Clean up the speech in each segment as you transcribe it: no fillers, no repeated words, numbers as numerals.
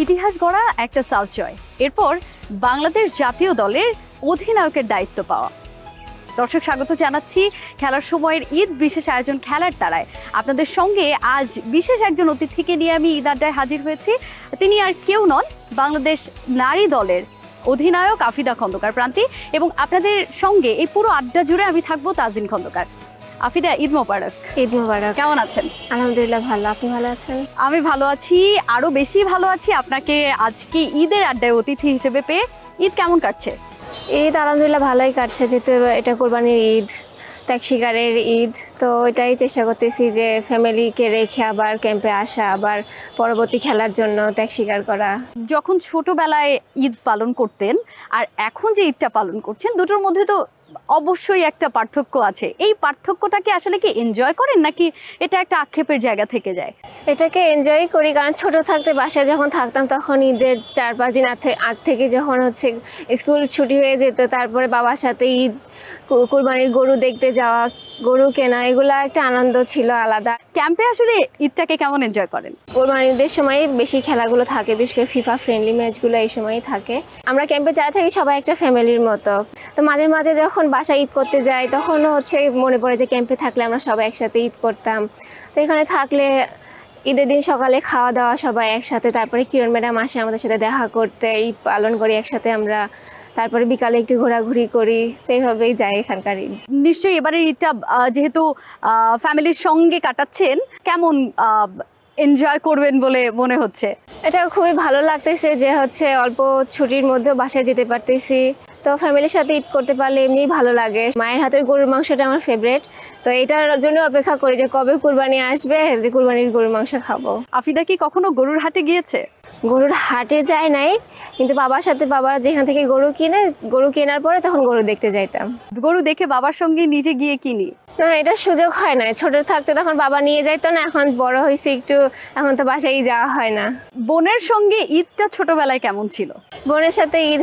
ইতিহাস গড়া একটা সাউথ জয়, এরপর বাংলাদেশ জাতীয় দলের অধিনায়কের দায়িত্ব পাওয়া। দর্শক, স্বাগত জানাচ্ছি খেলার সময়ের ঈদ বিশেষ আয়োজন খেলার তারায়। আপনাদের সঙ্গে আজ বিশেষ একজন অতিথিকে নিয়ে আমি ঈদ আড্ডায় হাজির হয়েছি। তিনি আর কেউ নন, বাংলাদেশ নারী দলের অধিনায়ক আফিদা খন্দকার প্রান্তি, এবং আপনাদের সঙ্গে এই পুরো আড্ডা জুড়ে আমি থাকবো তাজিন খন্দকার। আফিদা, ঈদ মোবারক। ঈদ মোবারক। কেমন আছেন? আলহামদুলিল্লাহ ভালো, আপনি ভালো আছেন? আমি ভালো আছি, আরো বেশি ভালো আছি আপনাকে আজকে ঈদের আড্ডায় অতিথি হিসেবে পেয়ে। ঈদ কেমন কাটছে? ঈদ আলহামদুলিল্লাহ ভালোই কাটছে, যেহেতু এটা কোরবানির ঈদ, ত্যাগ শিকারের ঈদ, তো এটাই চেষ্টা করতেছি যে ফ্যামিলিকে রেখে আবার ক্যাম্পে আসা, আবার পরবর্তী খেলার জন্য ত্যাগ স্বীকার করা। যখন ছোটবেলায় ঈদ পালন করতেন আর এখন যে ঈদটা পালন করছেন, দুটোর মধ্যে তো অবশ্যই একটা পার্থক্য আছে। এই পার্থক্যটাকে আসলে কি এনজয় করেন, নাকি এটা একটা আক্ষেপের জায়গা থেকে যায়? এটাকে এনজয় করি, কারণ ছোট থাকতে বাসায় যখন থাকতাম তখন ঈদের 4-5 দিন আগ থেকে যখন স্কুল ছুটি হয়ে যেত, তারপরে বাবার সাথে ঈদ, কুরবানির গরু দেখতে যাওয়া, গরু কেনা, এগুলা একটা আনন্দ ছিল আলাদা। ক্যাম্পে আসলে ঈদটাকে কেমন এনজয় করেন? কোরবানির ঈদের সময় বেশি খেলাগুলো থাকে, বিশেষ করে ফিফা ফ্রেন্ডলি ম্যাচগুলো এই সময়ই থাকে। আমরা ক্যাম্পে যারা থাকি সবাই একটা ফ্যামিলির মতো, তো মাঝে মাঝে যখন বাসায় ঈদ করতে যাই তখনও মনে পড়ে যে ক্যাম্পে থাকলে আমরা সবাই একসাথে ঈদ করতাম। তো এখানে থাকলে ঈদের দিন সকালে খাওয়া দাওয়া সবাই একসাথে, তারপরে কিরণ ম্যাডাম আসে আমাদের সাথে দেখা করতে, ঈদ পালন করি একসাথে আমরা, তারপরে বিকালে একটু ঘোরাঘুরি করি, তো এইভাবেই যাই এখানকার ঈদ। নিশ্চয়ই এবারের ঈদটা যেহেতু ফ্যামিলির সঙ্গে কাটাচ্ছেন, কেমন এনজয় করবেন বলে মনে হচ্ছে? এটা খুবই ভালো লাগতেছে যে অল্প ছুটির মধ্যেও বাসায় যেতে পারতেছি, তো ফ্যামিলির সাথে ঈদ করতে পারলে এমনি ভালো লাগে। মায়ের হাতের গরুর মাংসটা আমার ফেভারিট, তো এটার জন্য অপেক্ষা করি যে কবে কুরবানি আসবে, যে কুরবানির গরুর মাংস খাবো। আফিদা কি কখনো গরুর হাটে গিয়েছে? গরুর হাটে যায় নাই, কিন্তু বাবার সাথে, বাবার যেখান থেকে গরু কেনার পরে তখন গরু দেখতে যাইতাম। গরু দেখে বাবার সঙ্গে নিজে গিয়ে কিনি? না, এটা সুযোগ হয় না। ছোট থাকতে তখন বাবা নিয়ে যাইতো না, এখন বড় হয়েছে একটু, এখন তো বাসায় যাওয়া হয় না। বোনের সঙ্গে ঈদটা ছোটবেলায় কেমন ছিল? বোনের সাথে ঈদ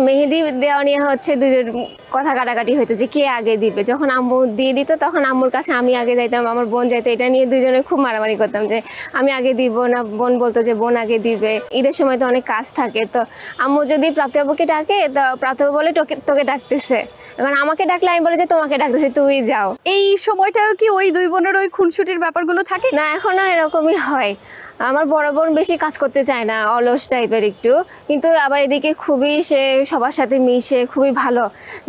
মেহেদি দেওয়া নিয়ে দুজন কথা কাটাকাটি হইতো যে কে আগে দিবে। যখন আম্মু দিয়ে দিত তখন আম্মুর কাছে আমি আগে যাইতাম, আমার বোন যাইতো, এটা নিয়ে দুজনে খুব মারামারি করতাম যে আমি আগে দিব না, বোন বলতো যে বোন আগে দিবে। ঈদের সময় তো অনেক কাজ থাকে, তো আম্মু যদি প্রাপ্তবাবুকে ডাকে তো প্রাপ্তবাবু বলে তোকে ডাকতেছে, এখন আমাকে ডাকলে আমি বলে যে তোমাকে ডাকতেছে, তুই যাও। এই সময়টাও কি ওই দুই বোনের ওই খুনসুটির ব্যাপারগুলো থাকে? না, এখনো এরকমই হয়। আমার বড় বোন বেশি কাজ করতে চায় না, অলস টাইপের একটু, কিন্তু আবার এদিকে খুবই সে সবার সাথে মিশে, খুবই ভালো।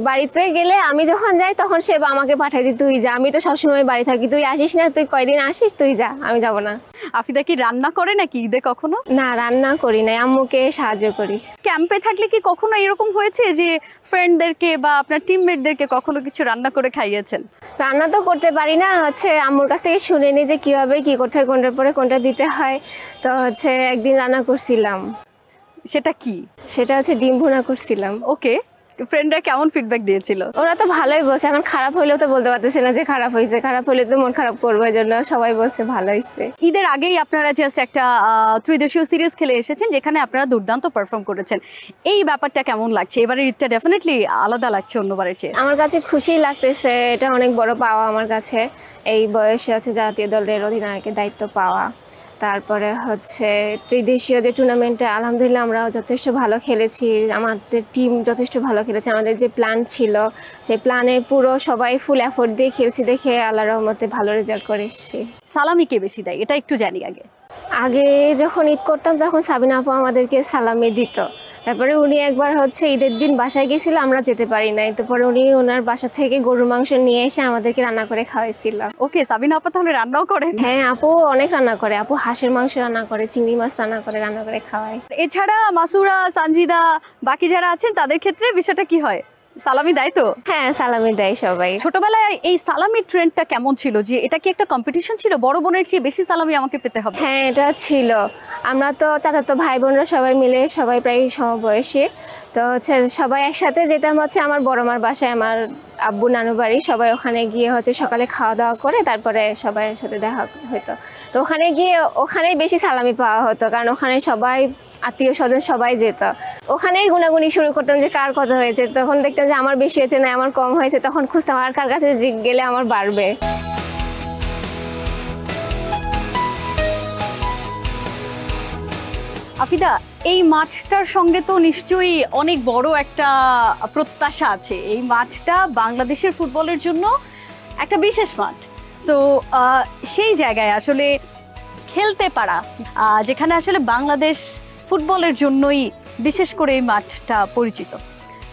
বাড়িতে গেলে আমি যখন যাই তখন সে আমাকে পাঠায় যে তুই যা, আমি তো সবসময় বাড়ি থাকি, তুই আসিস না, তুই কয়দিন আসিস, তুই যা, আমি যাব না। আফিদা কি রান্না করে নাকি ঈদে কখনো? না, রান্না করি না, আম্মুকে সাহায্য করি। ক্যাম্পে থাকলে কি কখনো এরকম হয়েছে যে ফ্রেন্ডদেরকে বা আপনার টিমমেটদেরকে কখনো কিছু রান্না করে খাইয়েছেন? রান্না তো করতে পারি না, আম্মুর কাছ থেকে শুনে নিই যে কীভাবে কী করতে হয়, কোনটার পরে কোনটা দিতে হয়। তো একদিন রান্না করছিলাম। সেটা কি? সেটা ডিম ভুনা করছিলাম। ওকে, ফ্রেন্ডরা কেমন ফিডব্যাক দিয়েছিল? ওরা তো ভালোই বলছে, এখন খারাপ হইলেও তো বলতে পারতেছে না যে খারাপ হয়েছে, খারাপ হলে তো মন খারাপ করবো, এই জন্য সবাই বলছে ভালো হয়েছে। ঈদের আগেই আপনারা জাস্ট একটা ত্রিদেশীয় সিরিজ খেলে এসেছেন, যেখানে আপনারা দুর্দান্ত পারফর্ম করেছেন। এই ব্যাপারটা কেমন লাগছে? এবারের ঈদটা ডেফিনেটলি আলাদা লাগছে অন্যবারের চেয়ে। আমার কাছে খুশি লাগতেছে, এটা অনেক বড় পাওয়া আমার কাছে, এই বয়সে জাতীয় দলের অধিনায়কের দায়িত্ব পাওয়া। তারপরে ত্রিদেশীয় যে টুর্নামেন্টে আলহামদুলিল্লাহ আমরা যথেষ্ট ভালো খেলেছি, আমাদের টিম যথেষ্ট ভালো খেলেছে। আমাদের যে প্ল্যান ছিল সেই প্ল্যানে পুরো সবাই ফুল এফোর্ট দিয়ে খেলছি দেখে আল্লাহর রহমতে ভালো রেজাল্ট করে এসেছি। সালামি কে বেশি দেয় এটা একটু জানি। আগে যখন ঈদ করতাম তখন সাবিনা আপু আমাদেরকে সালামি দিত, তারপরে উনি একবার ঈদের দিন বাসায় গেছিল, আমরা যেতে পারি নাই, তারপরে উনি ওনার বাসা থেকে গরুর মাংস নিয়ে এসে আমাদেরকে রান্না করে খাওয়াইছিল। ওকে, সাবিনা আপু তাহলে রান্নাও করেন? হ্যাঁ, আপু অনেক রান্না করে, আপু হাঁসের মাংস রান্না করে, চিংড়ি মাছ রান্না করে খাওয়ায়। এছাড়া মাসুরা, সানজিদা, বাকি যারা আছেন তাদের ক্ষেত্রে বিষয়টা কি হয়? সালামি দেয় তো? হ্যাঁ, সালামি দেয় সবাই। ছোটবেলায় এই সালামির ট্রেন্ডটা কেমন ছিল, যে এটা কি একটা কম্পিটিশন ছিল, বড় বোনের চেয়ে বেশি সালামি আমাকে পেতে হবে? হ্যাঁ, এটা ছিল। আমরা তো চাচাতো ভাই বোনরা সবাই মিলে, সবাই প্রায় সমবয়সী, তো সবাই একসাথে যেতাম আমার বড় মার বাসায়, আমার আব্বু নানু বাড়ি, সবাই ওখানে গিয়ে সকালে খাওয়া দাওয়া করে তারপরে সবাই সাথে দেখা হতো। তো ওখানে গিয়ে ওখানেই বেশি সালামি পাওয়া হতো, কারণ ওখানে সবাই আত্মীয় স্বজন সবাই যেত, ওখানেই গুনাগুনি শুরু করতাম যে কার কত হয়েছে। তখন দেখতাম যে আমার বেশি হয়েছে না আমার কম হয়েছে, তখন খুঁজতাম আর কার কাছে গেলে আমার বাড়বে। আফিদা, এই মাঠটার সঙ্গে তো নিশ্চয়ই অনেক বড় একটা প্রত্যাশা আছে। এই মাঠটা বাংলাদেশের ফুটবলের জন্য একটা বিশেষ মাঠ। সো সেই জায়গায় আসলে খেলতে পারা, যেখানে আসলে বাংলাদেশ ফুটবলের জন্যই বিশেষ করে এই মাঠটা পরিচিত।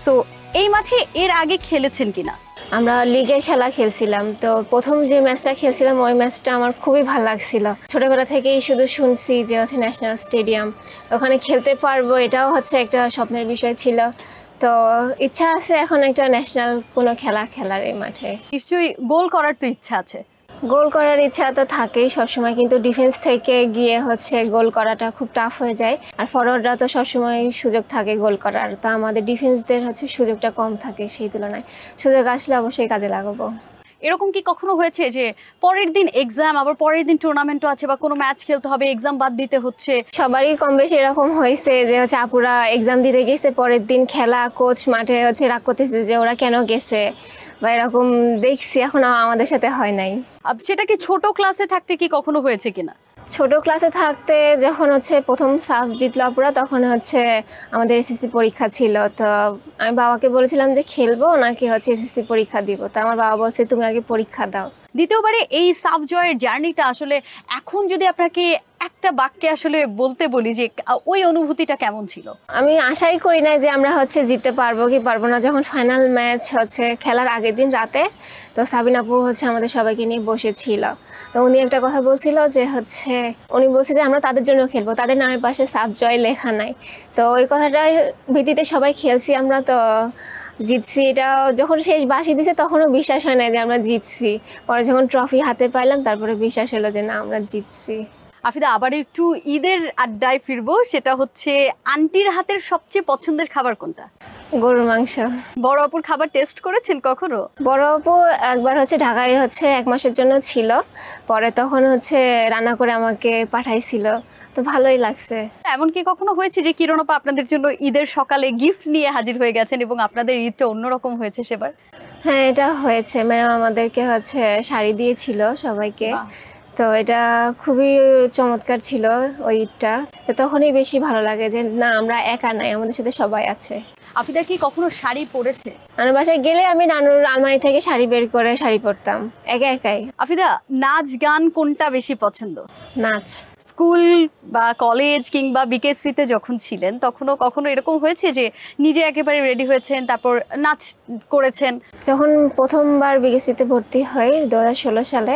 সো এই মাঠে এর আগে খেলেছেন কিনা? আমরা লিগের খেলা খেলছিলাম, তো প্রথম যে ম্যাচটা খেলছিলাম ওই ম্যাচটা আমার খুবই ভালো লাগছিল। ছোটবেলা থেকেই শুধু শুনছি যে হচ্ছে ন্যাশনাল স্টেডিয়াম, ওখানে খেলতে পারবো, এটাও হচ্ছে একটা স্বপ্নের বিষয় ছিল। তো ইচ্ছা আছে এখন একটা ন্যাশনাল কোনো খেলা খেলার এই মাঠে। নিশ্চয়ই গোল করার তো ইচ্ছা আছে। গোল করার ইচ্ছা তো থাকেই সবসময়, কিন্তু ডিফেন্স থেকে গিয়ে হচ্ছে গোল করাটা খুব টাফ হয়ে যায়। আর ফরওয়ার্ডরা তো সবসময় সুযোগ থাকে গোল করার, তো আমাদের ডিফেন্সদের হচ্ছে সুযোগটা কম থাকে, সেই তুলনায় সুযোগ আসলে অবশ্যই কাজে লাগাবো। এরকম কি কখনো হয়েছে যে পরের দিন এক্সাম, আবার পরের দিন টুর্নামেন্টও আছে বা কোনো ম্যাচ খেলতে হবে, এক্সাম বাদ দিতে হচ্ছে? সবারই কম বেশি এরকম হয়েছে যে হচ্ছে আপুরা এক্সাম দিতে গেছে, পরের দিন খেলা, কোচ মাঠে হচ্ছে রাগ করতেছে যে ওরা কেন গেছে, বা এরকম দেখছি। এখন আমাদের সাথে হয় নাই। সেটা কি ছোট ক্লাসে থাকতে কি কখনো হয়েছে কিনা? ছোট ক্লাসে থাকতে যখন হচ্ছে প্রথম সাফ জিতলো আপুরা, তখন হচ্ছে আমাদের এসএসসি পরীক্ষা ছিল। তো আমি বাবাকে বলেছিলাম যে খেলবো নাকি হচ্ছে এসএসসি পরীক্ষা দিব, তো আমার বাবা বলছে তুমি আগে পরীক্ষা দাও। দ্বিতীয়বারে এই সাফ জয়ের জার্নিটা আসলে এখন যদি আপনাকে একটা বাক্যে আসলে বলতে বলি যে ওই অনুভূতিটা কেমন ছিল? আমি আশাই করি না যে আমরা হচ্ছে জিততে পারবো কি পারবো না। যখন ফাইনাল ম্যাচ হচ্ছে খেলার আগের দিন রাতে, তো সাবিন আপু হচ্ছে আমাদের সবাইকে নিয়ে বসেছিল, তো উনি একটা কথা বলছিল যে হচ্ছে উনি বলছে যে আমরা তাদের জন্য খেলবো, তাদের নামের পাশে সাফ জয় লেখা নাই। তো ওই কথাটার ভিত্তিতে সবাই খেলছি আমরা, তো জিতছি। এটা যখন শেষ বাঁশি দিছে তখনও বিশ্বাস হয় না যে আমরা জিতছি। পরে যখন ট্রফি হাতে পাইলাম তারপরে বিশ্বাস হলো যে না, আমরা জিতছি। আফিদা, আবার একটু ঈদের আড্ডায় ফিরবো। সেটা হচ্ছে আন্টির হাতের সবচেয়ে পছন্দের খাবার কোনটা? গরুর মাংস। বড় আপুর খাবার টেস্ট করেছেন কখনো? বড় আপু একবার হচ্ছে ঢাকায় হচ্ছে 1 মাসের জন্য ছিল, পরে তখন হচ্ছে রান্না করে আমাকে পাঠাইছিল, তো ভালোই লাগছে। এমন কি কখনো হয়েছে যে কিরণ আপা আপনাদের জন্য ঈদের সকালে গিফট নিয়ে হাজির হয়ে গেছেন এবং আপনাদের ঈদটা অন্যরকম হয়েছে সেবার? হ্যাঁ, এটা হয়েছে। ম্যাডাম আমাদেরকে হচ্ছে শাড়ি দিয়েছিল সবাইকে, তো এটা খুবই চমৎকার ছিল ওই ঈদটা। তো তখনই বেশি ভালো লাগে যে না, আমরা একা নাই, আমাদের সাথে সবাই আছে। আফিদা কি কখনো শাড়ি পরেছে? নানুর বাসায় গেলে আমি নানুর আলমারি থেকে শাড়ি বের করে শাড়ি পরতাম একা একাই। আফিদা, নাচ গান কোনটা বেশি পছন্দ? নাচ। স্কুল বা কলেজ কিংবা বিকেএসপিতে যখন ছিলেন তখনও কখনো এরকম হয়েছে যে নিজে একেবারে রেডি হয়েছেন তারপর নাচ করেছেন? যখন প্রথমবার বিকেএসপিতে ভর্তি হই 2016 সালে,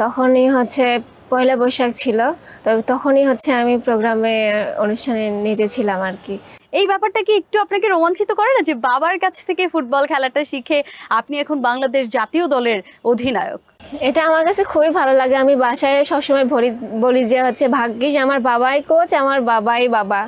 তখনই হচ্ছে পয়লা বৈশাখ ছিল, তো তখনই হচ্ছে আমি প্রোগ্রামে অনুষ্ঠানে নেচেছিলাম আর কি। এই ব্যাপারটা কি একটু আপনাকে রোমাঞ্চিত করে না যে বাবার কাছ থেকে ফুটবল খেলাটা শিখে আপনি এখন বাংলাদেশ জাতীয় দলের অধিনায়ক? এটা আমার কাছে খুবই ভালো লাগে। আমি বাসায় সবসময় বলি যে হচ্ছে ভাগ্যিস আমার বাবাই কোচ, আমার বাবাই বাবা।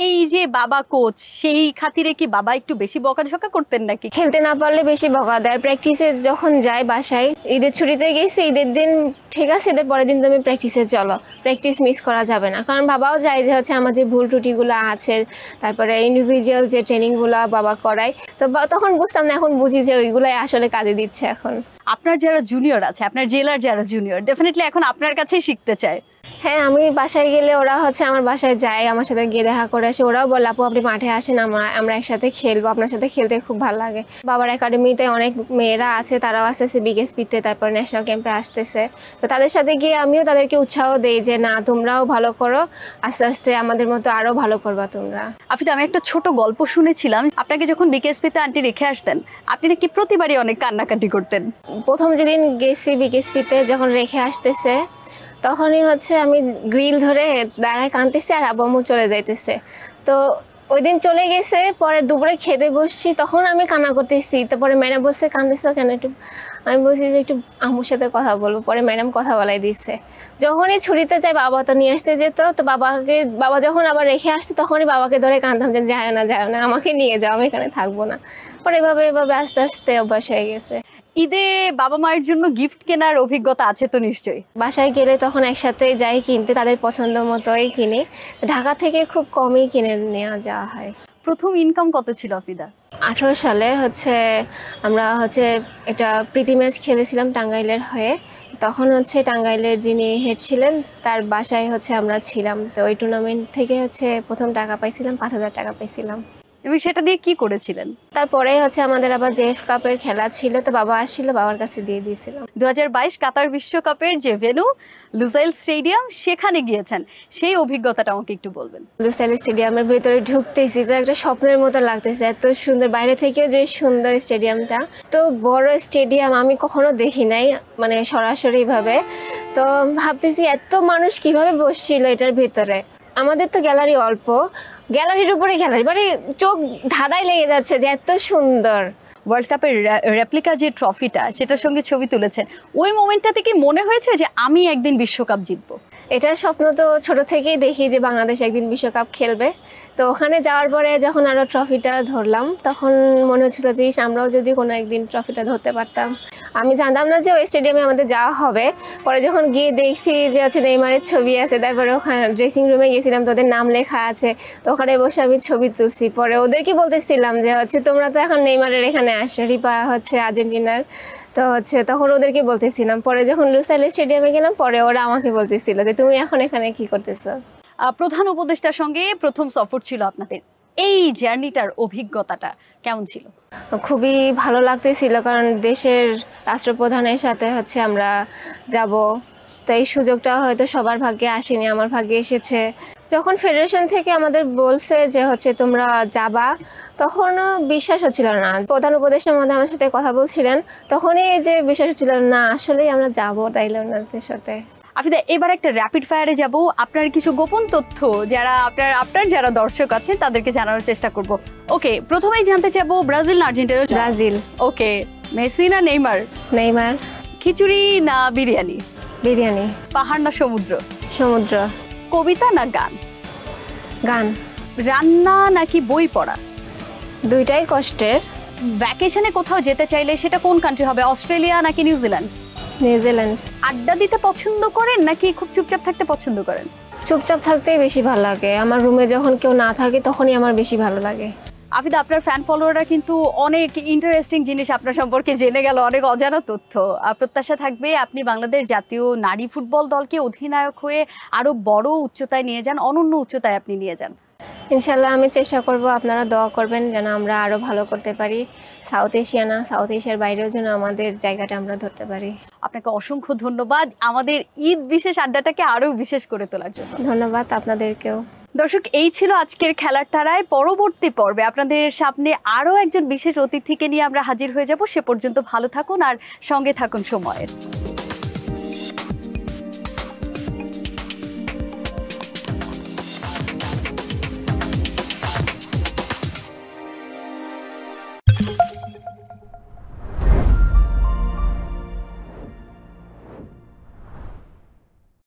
এই যে বাবা কোচ, সেই খাতিরে কি বাবা একটু বেশি বকাঝকা করতেন নাকি? খেলতে না পারলে বেশি বকা দেয়। প্র্যাকটিসে যখন যাই বাসায়, ঈদের ছুটিতে গেছি, ঈদের দিন ঠিক আছে, ঈদের পরের দিন তুমি প্র্যাকটিসে চলো, প্র্যাকটিস মিস করা যাবে না। কারণ বাবাও যায় যে হচ্ছে আমার যে ভুল ত্রুটিগুলো আছে, তারপরে ইন্ডিভিজুয়াল যে ট্রেনিংগুলো বাবা করায়, তো তখন বুঝতাম না, এখন বুঝি যে ওইগুলাই আসলে কাজে দিচ্ছে। এখন আপনার যারা জুনিয়র আছে, আপনার জেলার যারা জুনিয়র, ডেফিনেটলি এখন আপনার কাছেই শিখতে চায়। হ্যাঁ, আমি বাসায় গেলে ওরা হচ্ছে আমার বাসায় যায়, আমার সাথে গিয়ে দেখা করে আসে। ওরাও বলে আপু আপনি মাঠে আসেন, আমরা একসাথে খেলবো, আপনার সাথে খেলতে খুব ভালো লাগে। বাবার একাডেমিতে অনেক মেয়েরা আছে, তারাও আসতেছে বিকেএসপিতে, তারপর ন্যাশনাল ক্যাম্পে আসতেছে। তো তাদের সাথে গিয়ে আমিও তাদেরকে উৎসাহ দেই যে না, তোমরাও ভালো করো, আস্তে আস্তে আমাদের মতো আরো ভালো করবা তোমরা। আফিদা, আমি একটা ছোট গল্প শুনেছিলাম, আপনাকে যখন বিকেএসপিতে আন্টি রেখে আসতেন আপনি নাকি প্রতিবারই অনেক কান্নাকাটি করতেন। প্রথম যেদিন গেছি বিকেএসপিতে, যখন রেখে আসতেছে, তখনই হচ্ছে আমি গ্রিল ধরে দাঁড়ায় কাঁদতেছি আর আব্বু চলে যাইতেছে। তো ওই দিন চলে গেছে, পরে দুপুরে খেতে বসছি, তখন আমি কান্না করতেছি। তারপরে ম্যাডাম বলছে কাঁদতেছ কেন, একটু আমি বলছি যে একটু আম্মুর সাথে কথা বলবো। পরে ম্যাডাম কথা বলাই দিচ্ছে। যখনই ছুটিতে যাই বাবা তো নিয়ে আসতে যেত, তো বাবা যখন আবার রেখে আসতো তখনই বাবাকে ধরে কাঁদতাম যে যায় না আমাকে নিয়ে যাও, আমি এখানে থাকবো না। পরে এভাবে আস্তে আস্তে অভ্যাস হয়ে গেছে। ঈদে বাবা মায়ের জন্য গিফট কেনার অভিজ্ঞতা আছে তো নিশ্চয়ই? বাসায় গেলে তখন একসাথে যাই কিনতে, তাদের পছন্দ মতোই কিনি। ঢাকা থেকে খুব কমই কিনে নেওয়া যাওয়া হয়। প্রথম ইনকাম কত ছিল আফিদা? 18 সালে হচ্ছে আমরা হচ্ছে একটা প্রীতি ম্যাচ খেলেছিলাম টাঙ্গাইলের হয়ে। তখন হচ্ছে টাঙ্গাইলের যিনি হেড ছিলেন তার বাসায় হচ্ছে আমরা ছিলাম। তো ওই টুর্নামেন্ট থেকে হচ্ছে প্রথম টাকা পাইছিলাম, 5,000 টাকা পাইছিলাম। এবং সেটা দিয়ে কি করেছিলেন? তারপরে হচ্ছে আমাদের আবার জেএফ কাপের খেলা ছিল, তো বাবা আসছিল, বাবার কাছে দিয়ে দিয়েছিলাম। 2022 কাতার বিশ্বকাপের যে ভেন্যু লুসাইল স্টেডিয়াম, সেখানে গিয়েছেন, সেই অভিজ্ঞতাটা আমাকে একটু বলবেন। লুসাইল স্টেডিয়ামের ভিতরে ঢুকতেছি তো একটা স্বপ্নের মতো লাগতেছে, এত সুন্দর, বাইরে থেকেও যে সুন্দর স্টেডিয়ামটা। তো বড় স্টেডিয়াম আমি কখনো দেখি নাই, মানে সরাসরি ভাবে। তো ভাবতেছি এত মানুষ কিভাবে বসছিল এটার ভিতরে। আমাদের তো গ্যালারি অল্প, গ্যালারির উপরে গ্যালারি, মানে চোখ ধাঁধায় লেগে যাচ্ছে যে এত সুন্দর। ওয়ার্ল্ড কাপের রেপ্লিকা যে ট্রফিটা, সেটার সঙ্গে ছবি তুলেছেন, ওই মোমেন্টটাতে কি মনে হয়েছে যে আমি একদিন বিশ্বকাপ জিতবো? এটার স্বপ্ন তো ছোট থেকেই দেখি যে বাংলাদেশ একদিন বিশ্বকাপ খেলবে। তো ওখানে যাওয়ার পরে যখন আরো ট্রফিটা ধরলাম, তখন মনে হচ্ছিল যে আমরাও যদি কোনো একদিন ট্রফিটা ধরতে পারতাম। আমি জানতাম না যে ওই স্টেডিয়ামে আমাদের যাওয়া হবে। পরে যখন গিয়ে দেখছি যে হচ্ছে নেইমারের ছবি আছে, তারপরে ওখানে ড্রেসিং রুমে গিয়েছিলাম, তো ওদের নাম লেখা আছে, তো ওখানে বসে আমি ছবি তুলছি। পরে ওদেরকে বলতেছিলাম যে হচ্ছে তোমরা তো এখন নেইমারের এখানে আসো, রিপা হচ্ছে আর্জেন্টিনার, তো হচ্ছে তখন ওদেরকে বলতেছিলাম। পরে যখন লুসাইল স্টেডিয়ামে গেলাম, পরে ওরা আমাকে বলতেছিল যে তুমি এখন এখানে কি করতেছো। প্রধান উপদেষ্টার সঙ্গে প্রথম সফর ছিল আপনাদের, এই জার্নিটার অভিজ্ঞতাটা কেমন ছিল? খুবই ভালো লাগতেছিল, কারণ দেশের রাষ্ট্রপ্রধানের সাথে হচ্ছে আমরা যাব। তো এই সুযোগটা হয়তো সবার ভাগ্যে আসেনি, আমার ভাগ্যে এসেছে। যখন ফেডারেশন থেকে আমাদের বলছে যে হচ্ছে তোমরা যাবা, তখন বিশ্বাস হচ্ছিল না। প্রধান উপদেষ্টার মধ্যে আমার সাথে কথা বলছিলেন, তখনই যে বিশ্বাস হচ্ছিল না আসলেই আমরা যাবো তাইলে ওনাদের সাথে। আফিদা, এবার একটা র্যাপিড ফায়ারে যাব। আপনার কিছু গোপন তথ্য যারা আপনার যারা দর্শক আছেন তাদেরকে জানানোর চেষ্টা করব। ওকে, প্রথমেই জানতে চাবো ব্রাজিল না আর্জেন্টিনা? ব্রাজিল। ওকে, মেসি না নেইমার? নেইমার। খিচুড়ি না বিরিয়ানি? বিরিয়ানি। পাহাড় না সমুদ্র? সমুদ্র। কবিতা না গান? গান। রান্না নাকি বই পড়া? দুইটাই কষ্টের। ভ্যাকেশনে কোথাও যেতে চাইলে সেটা কোন কান্ট্রি হবে, অস্ট্রেলিয়া নাকি নিউজিল্যান্ড? নিউজিল্যান্ড। আড্ডা দিতে পছন্দ করেন নাকি খুব চুপচাপ থাকতে পছন্দ করেন? চুপচাপ থাকতেই বেশি ভালো লাগে। আমার রুমে যখন কেউ না থাকে তখনই আমার বেশি ভালো লাগে। আফিদা, আপনার ফ্যান ফলোয়াররা কিন্তু অনেক ইন্টারেস্টিং জিনিস আপনার সম্পর্কে জেনে গেল, অনেক অজানা তথ্য। প্রত্যাশা থাকবে আপনি বাংলাদেশ জাতীয় নারী ফুটবল দলকে অধিনায়ক হয়ে আরো বড় উচ্চতায় নিয়ে যান, অনন্য উচ্চতায় আপনি নিয়ে যান। ইনশাল্লাহ আমি চেষ্টা করব, আপনারা দোয়া করবেন যেন আমরা আরো ভালো করতে পারি। সাউথ এশিয়া না, সাউথ এশিয়ার বাইরেও যেন আমাদের জায়গাটা আমরা ধরতে পারি। আপনাকে অসংখ্য ধন্যবাদ আমাদের ঈদ বিশেষ আড্ডাটাকে আরো বিশেষ করে তোলার জন্য। ধন্যবাদ আপনাদেরকেও। দর্শক, এই ছিল আজকের খেলার তারায়। পরবর্তী পর্বে আপনাদের সামনে আরো একজন বিশেষ অতিথিকে নিয়ে আমরা হাজির হয়ে যাব। সে পর্যন্ত ভালো থাকুন আর সঙ্গে থাকুন সময়ের।